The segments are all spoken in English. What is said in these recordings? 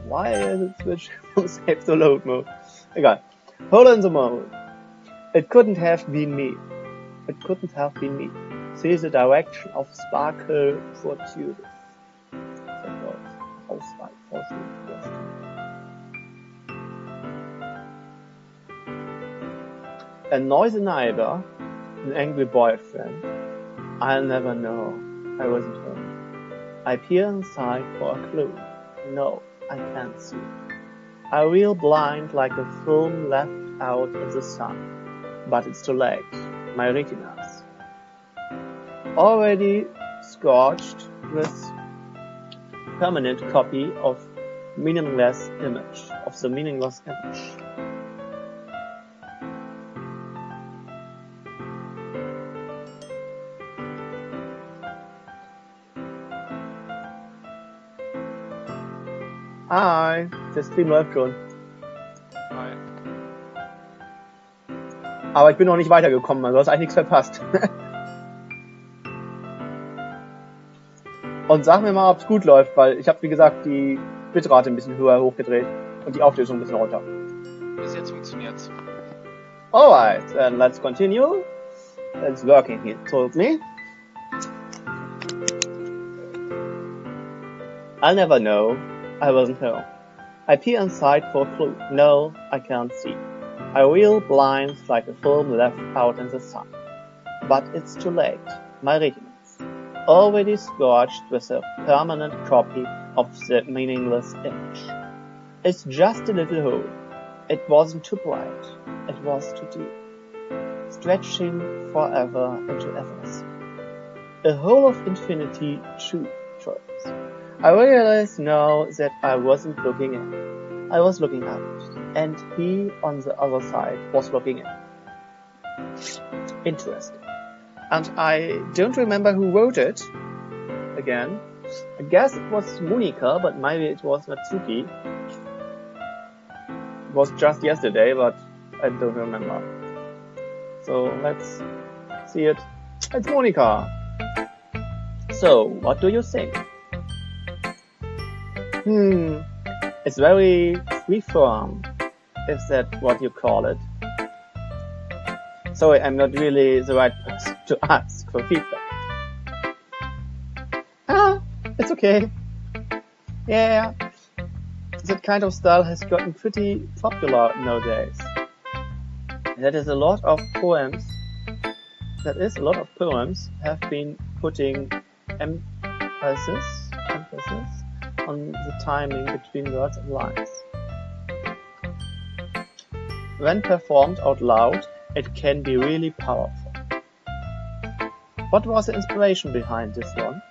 Why is it switched from save to load mode? Egal. Hole in the mode. It couldn't have been me. It couldn't have been me. See the direction of sparkle fortuitous. That was fortuitous. A noisy neighbor, an angry boyfriend. I'll never know. I wasn't home. I peer inside for a clue. No, I can't see. I reel blind like a film left out in the sun. But it's too late. My retinas. Already scorched with permanent copy of the meaningless image. Hi, der Stream läuft schon. Hi. Aber ich bin noch nicht weitergekommen, also hast eigentlich nichts verpasst. Und sag mir mal, ob es gut läuft, weil ich habe, wie gesagt, die Bitrate ein bisschen höher hochgedreht und die Auflösung ein bisschen runter. Bis jetzt funktioniert's. Alright, then let's continue. It's working, he told me. I'll never know. I wasn't home. I peer inside for a clue. No, I can't see. I reel blind like a film left out in the sun. But it's too late. My retinas. Already scorched with a permanent copy of the meaningless image. It's just a little hole. It wasn't too bright. It was too deep. Stretching forever into everything. A hole of infinity true choice. I realize now that I wasn't looking in. I was looking out, and he on the other side was looking in. Interesting. And I don't remember who wrote it. Again, I guess it was Monika, but maybe it was Natsuki. It was just yesterday, but I don't remember. So let's see it. It's Monika. So, what do you think? It's very freeform, if that's what you call it. Sorry, I'm not really the right person to ask for feedback. It's okay. Yeah, that kind of style has gotten pretty popular nowadays. That is a lot of poems have been putting emphasis on the timing between words and lines. When performed out loud, it can be really powerful. What was the inspiration behind this one?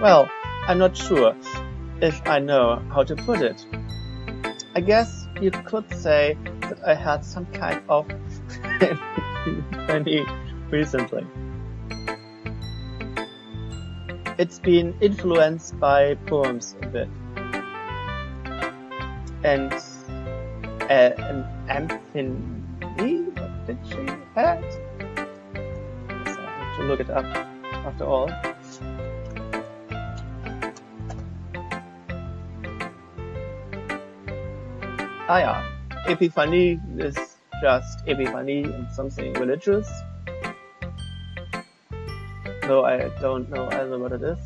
Well, I'm not sure if I know how to put it. I guess you could say that I had some kind of epiphany recently. It's been influenced by poems a bit. And an epiphany? What did she have? I have to look it up after all. Yeah, epiphany is just epiphany and something religious. No, I don't know either what it is.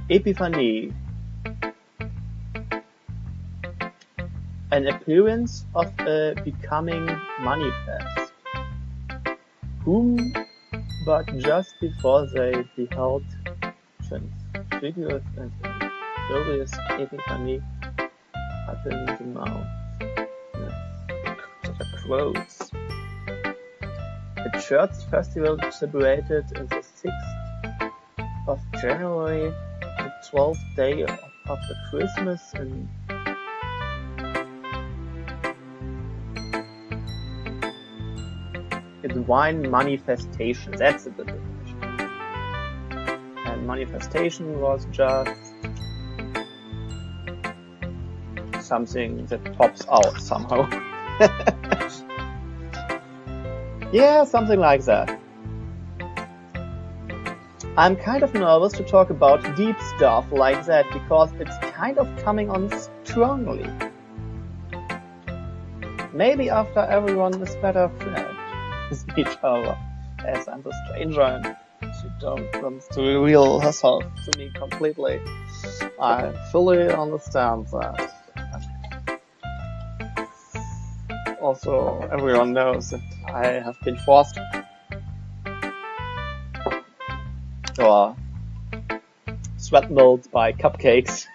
Epiphany. An appearance of a becoming manifest. Whom but just before they beheld transfigured and glorious epiphany happened now. Quotes. The church festival celebrated on the 6th of January, the 12th day after Christmas in divine manifestation. That's the definition. And manifestation was just something that pops out somehow. Yeah, something like that. I'm kind of nervous to talk about deep stuff like that because it's kind of coming on strongly. Maybe after everyone is better friends with each other, as I'm the stranger and she don't want to reveal herself to me completely. I fully understand that. Also, everyone knows that I have been forced or threatened by cupcakes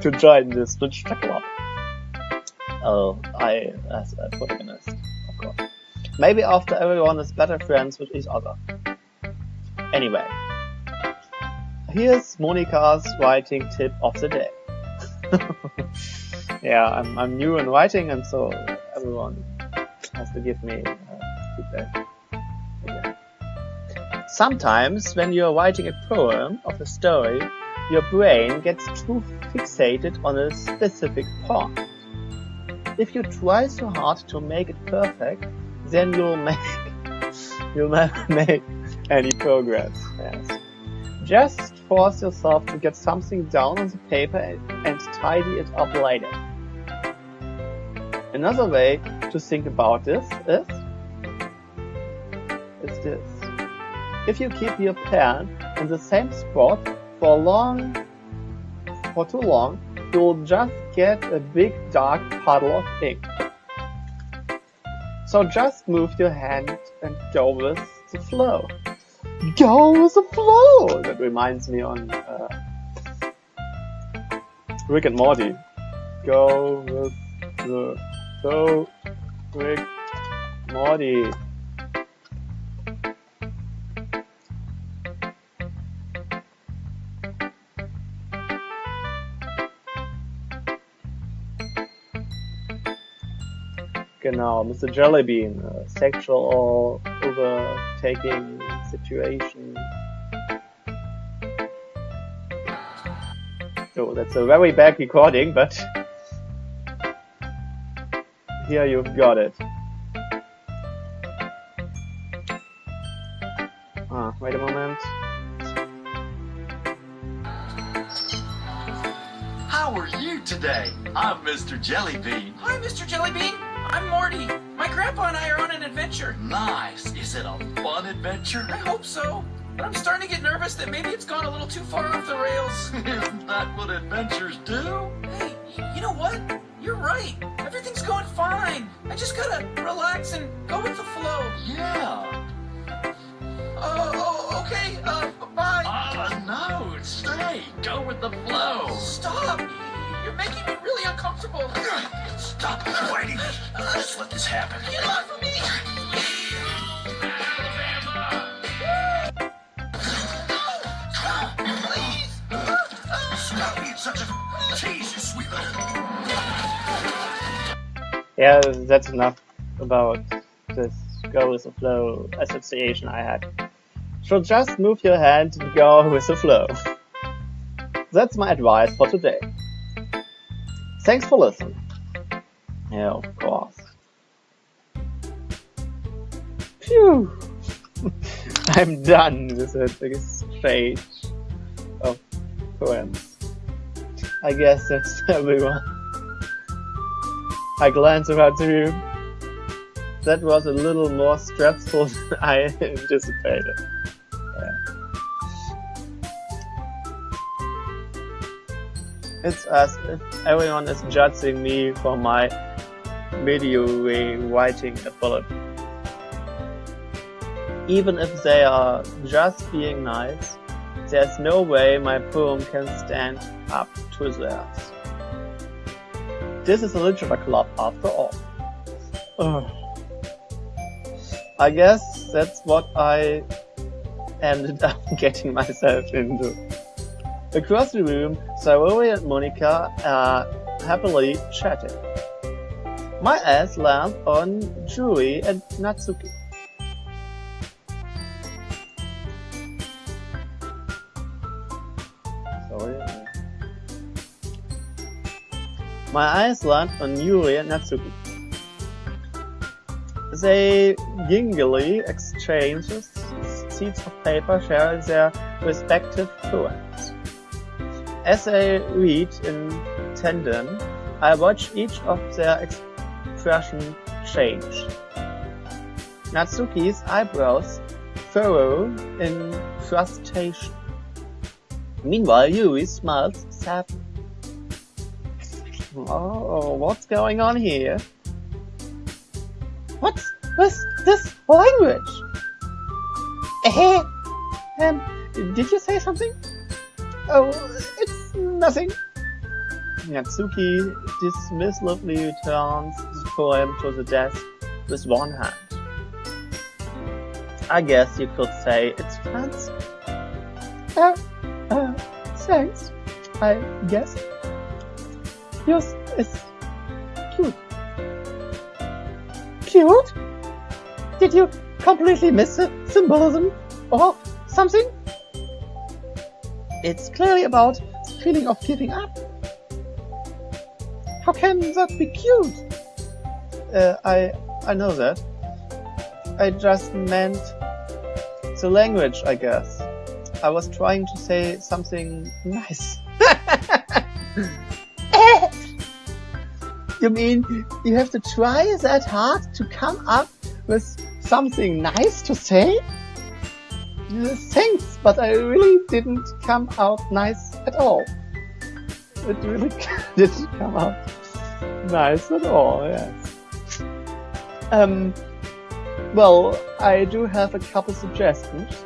to join this literature club. Oh, as a protagonist, of course. Maybe after everyone is better friends with each other. Anyway, here's Monica's writing tip of the day. Yeah, I'm new in writing, and so everyone has to give me feedback. Okay. Sometimes, when you're writing a poem of a story, your brain gets too fixated on a specific point. If you try so hard to make it perfect, then you'll never make any progress. Yes. Just force yourself to get something down on the paper and tidy it up later. Another way to think about this is this. If you keep your pen in the same spot for too long, you'll just get a big dark puddle of ink. So just move your hand and go with the flow. Go with the flow! That reminds me on Rick and Morty. Go with the flow, Rick, Morty. Genau, Mr. Jellybean, sexual overtaking situation. So that's a very bad recording, but here you've got it. Wait a moment. How are you today? I'm Mr. Jellybean. Hi, Mr. Jellybean. I'm Morty. My grandpa and I are on an adventure. Nice. Is it a fun adventure? I hope so. But I'm starting to get nervous that maybe it's gone a little too far off the rails. Isn't that what adventures do? Hey, you know what? You're right. Everything's going fine. I just gotta relax and go with the flow. Yeah. Okay. Bye. No. Stay. Go with the flow. Stop. You're making me really uncomfortable. Stop fighting. Just let this happen. Get off of me. Please. Stop being such a tease, you sweet little. Yeah, that's enough about this go with the flow association I had. So just move your hand and go with the flow. That's my advice for today. Thanks for listening. Yeah, of course. Phew! I'm done with the stage of poems. I guess that's everyone. I glanced around the room. That was a little more stressful than I anticipated. Yeah. It's as if everyone is judging me for my mediocre writing ability. Even if they are just being nice, there's no way my poem can stand up to theirs. This is a literature club after all. I guess that's what I ended up getting myself into. Across the room, Sayori and Monica are happily chatting. My eyes land on Juri and Natsuki. My eyes land on Yuri and Natsuki. They gingerly exchange sheets of paper, sharing their respective poems. As they read in tandem, I watch each of their expression change. Natsuki's eyebrows furrow in frustration. Meanwhile, Yuri smiles sadly. Oh, what's going on here? What's this language? Did you say something? Oh, it's nothing. Natsuki dismissively returns the poem to the desk with one hand. I guess you could say it's fancy. Thanks, I guess. Yours is cute. Cute? Did you completely miss the symbolism or something? It's clearly about the feeling of giving up. How can that be cute? I know that. I just meant the language, I guess. I was trying to say something nice. You mean you have to try that hard to come up with something nice to say? Thanks, but I really didn't come out nice at all. It really didn't come out nice at all, yes. Well, I do have a couple suggestions.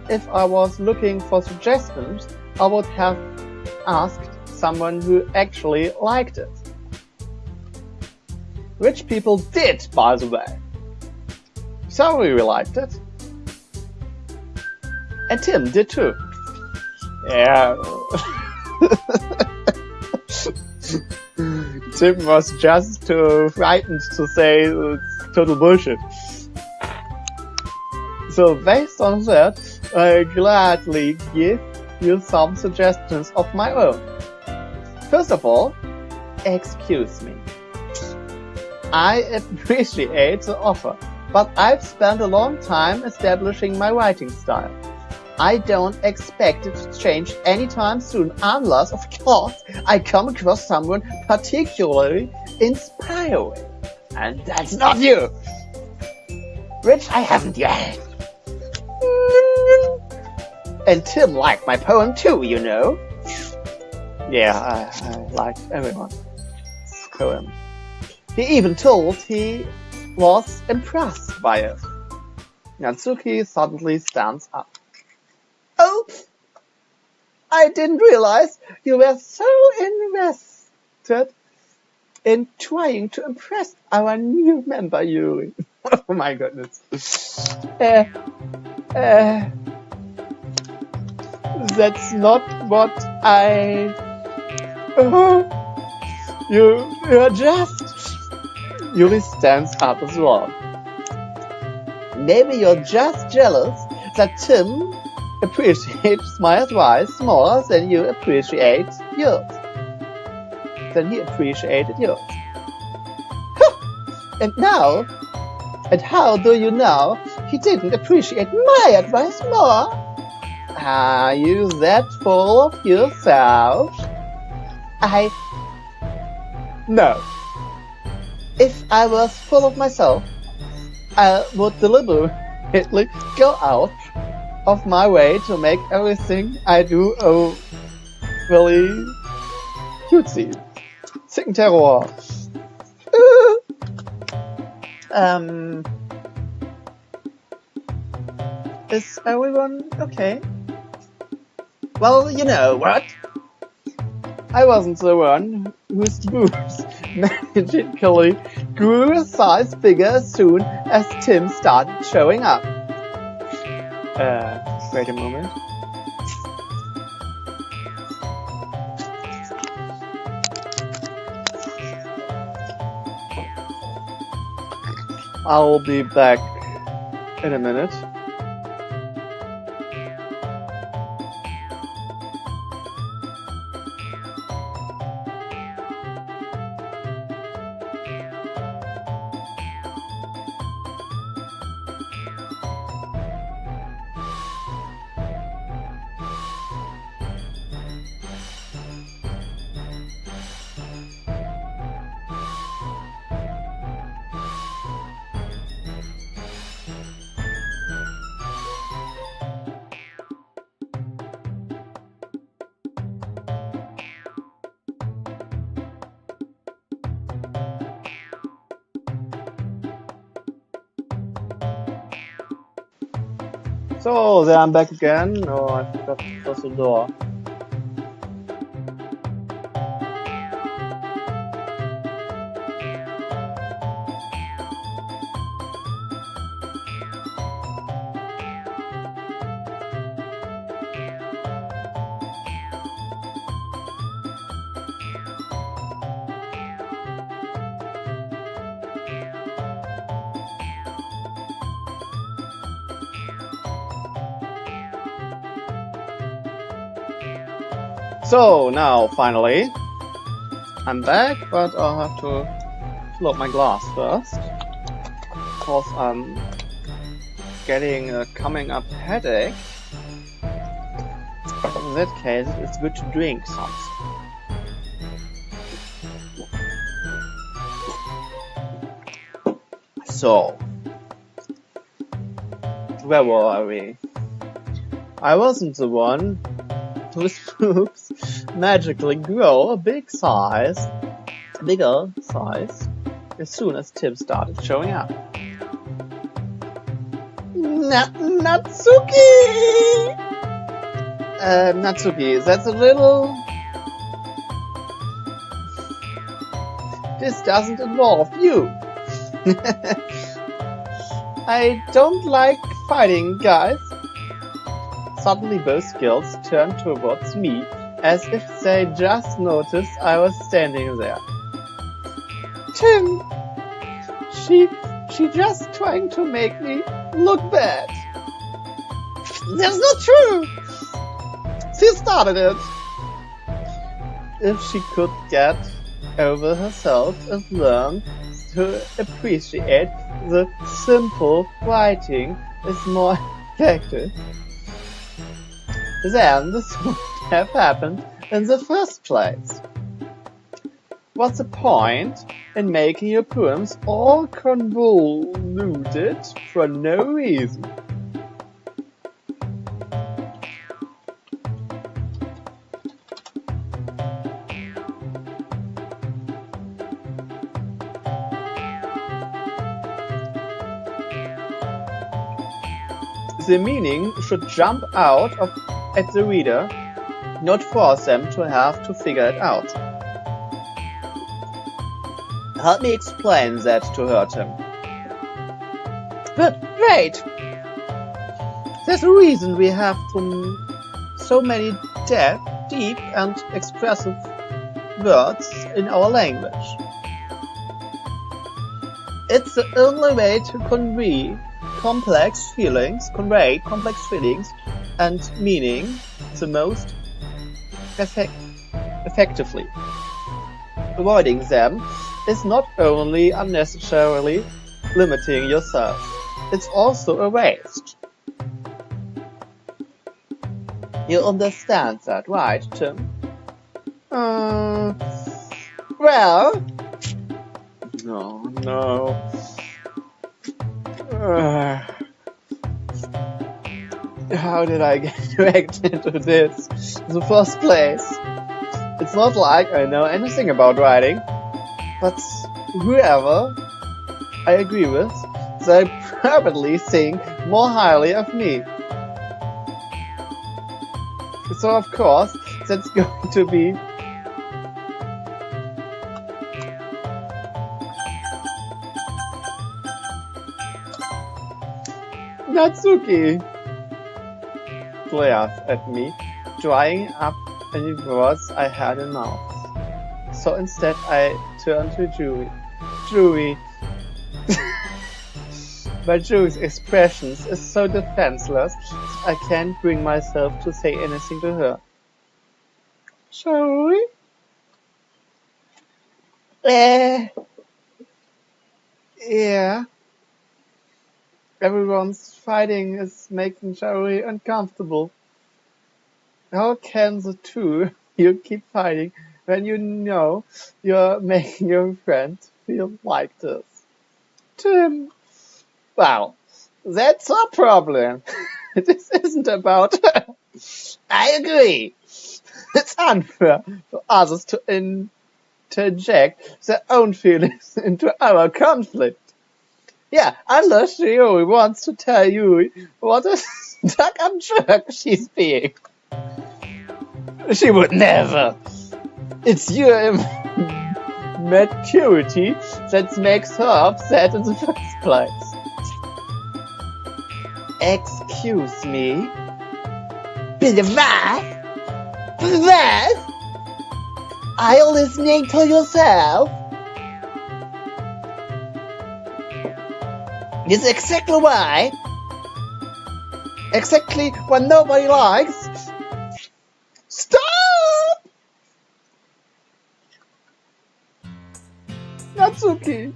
If I was looking for suggestions, I would have asked someone who actually liked it. Rich people did, by the way. So we liked it. And Tim did too. Yeah. Tim was just too frightened to say it's total bullshit. So based on that, I gladly give you some suggestions of my own. First of all, excuse me. I appreciate the offer, but I've spent a long time establishing my writing style. I don't expect it to change anytime soon unless, of course, I come across someone particularly inspiring. And that's not you! Which I haven't yet. And Tim liked my poem too, you know. Yeah, I liked everyone's poem. He even told he was impressed by it. Natsuki suddenly stands up. Oh, I didn't realize you were so invested in trying to impress our new member, Yuri. Oh my goodness. That's not what I... You're just... Yuri stands up as well. Maybe you're just jealous that Tim appreciates my advice more than you appreciate yours. Than he appreciated yours. And how do you know he didn't appreciate my advice more? Are you that full of yourself? No. If I was full of myself, I would deliberately go out of my way to make everything I do really cutesy. Sicken Terror. Is everyone okay? Well, you know what? I wasn't the one whose boobs magically grew a size bigger as soon as Tim started showing up. Wait a moment. I'll be back in a minute. So, there I'm back again. Oh, I forgot to close the door. So, now, finally, I'm back, but I'll have to fill up my glass first, because I'm getting a coming up headache. In that case, it's good to drink something. So, where were we? I wasn't the one whose boobs magically grow a bigger size, as soon as Tim started showing up. Natsuki! Natsuki, that's a little... This doesn't involve you. I don't like fighting, guys. Suddenly both girls turned towards me, as if they just noticed I was standing there. Tim! She just trying to make me look bad. That's not true! She started it. If she could get over herself and learn to appreciate the simple writing is more effective, then this would have happened in the first place. What's the point in making your poems all convoluted for no reason? The meaning should jump out at the reader, not force them to have to figure it out. Help me explain that to her, Tim. But wait! There's a reason we have so many deep and expressive words in our language. It's the only way to convey complex feelings and meaning the most effectively. Avoiding them is not only unnecessarily limiting yourself, it's also a waste. You understand that, right, Tim? Well... No. How did I get dragged into this in the first place? It's not like I know anything about writing, but whoever I agree with, they probably think more highly of me. So of course, that's going to be Natsuki glared at me, drying up any words I had in mouth. So instead I turned to Juri. But Juri's expression is so defenseless, I can't bring myself to say anything to her. Shall we? Yeah. Everyone's fighting is making Shari uncomfortable. How can the two you keep fighting when you know you're making your friend feel like this? Tim. Wow, that's a problem. This isn't about her. I agree. It's unfair for others to interject their own feelings into our conflict. Yeah, unless Yuri wants to tell you what is Stuck on jerk, she's being. She would never. It's your maturity that makes her upset in the first place. Excuse me? Bitte was? What? Are you listening to yourself? It's exactly why. Exactly what nobody likes. Stop! Natsuki,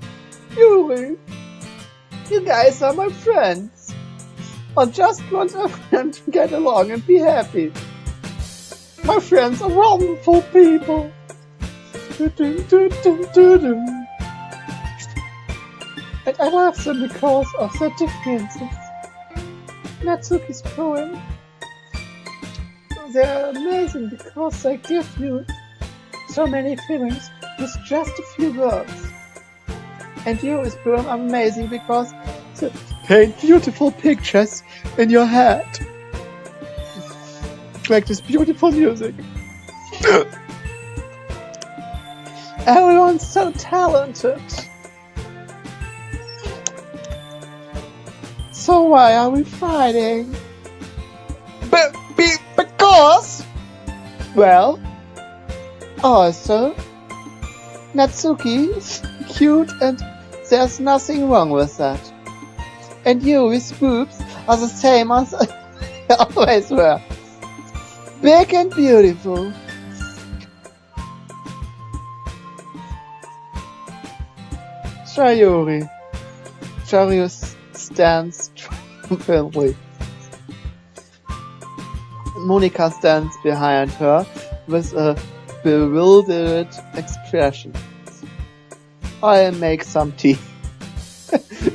Yuri, you guys are my friends. I just want everyone to get along and be happy. My friends are wonderful people. And I love them because of their differences. Natsuki's poem. They're amazing because they give you so many feelings with just a few words. And Yuri's poem are amazing because they paint beautiful pictures in your head. Like this beautiful music. Everyone's so talented. So why are we fighting? Because... Well... Also... Natsuki is cute and there's nothing wrong with that. And Yuri's boobs are the same as they always were. Big and beautiful. Sayuri. Charius stands triumphantly. Monika stands behind her with a bewildered expression. I'll make some tea.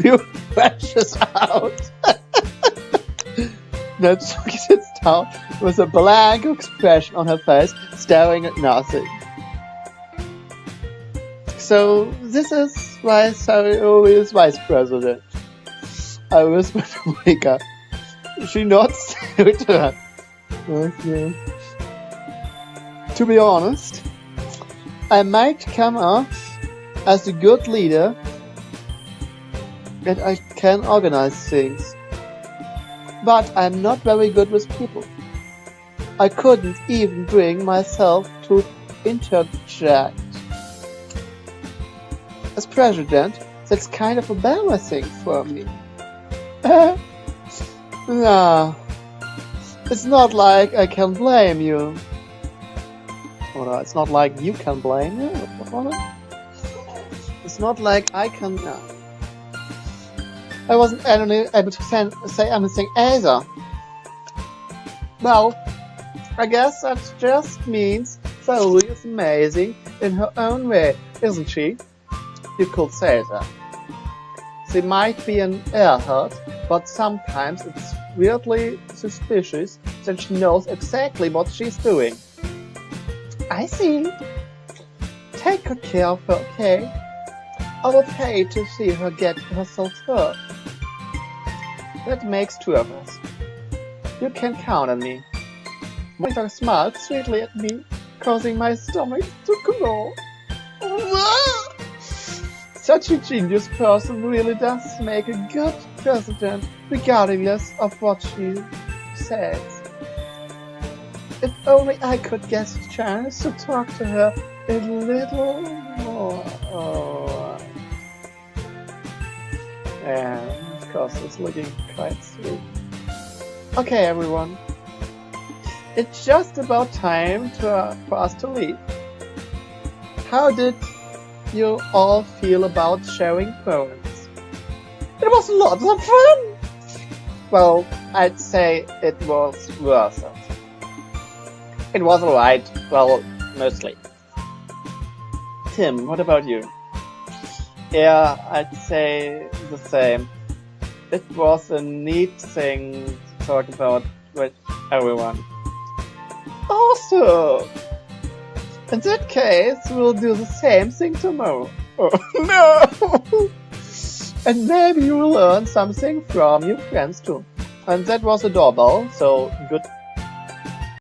You crashes out. Natsuki sits down with a blank expression on her face, staring at nothing. So, this is why Sayuri is vice president. I whisper to Monika. She nods in return. Okay. To be honest, I might come off as a good leader and I can organize things. But I'm not very good with people. I couldn't even bring myself to interject. As president, that's kind of embarrassing for me. No. It's not like I can blame you. Or no, it's not like you can blame me. It's not like I can... No. I wasn't able to say anything either. Well, I guess that just means Sayuri is amazing in her own way, isn't she? You could say that. She might be an airhead, but sometimes it's weirdly suspicious that she knows exactly what she's doing. I see. Take good care of her, okay? I would hate to see her get herself hurt. That makes two of us. You can count on me. Monika smiled sweetly at me, causing my stomach to grow. Such a genius person really does make a good president, regardless of what she says. If only I could get a chance to talk to her a little more. Oh. And of course, it's looking quite sweet. Okay, everyone. It's just about time for us to leave. How did you all feel about sharing poems? It was lots of fun! Well, I'd say it was worth it. It was alright. Well, mostly. Tim, what about you? Yeah, I'd say the same. It was a neat thing to talk about with everyone. Awesome! In that case, we'll do the same thing tomorrow. Oh no! And maybe you will learn something from your friends too. And that was the doorbell, so good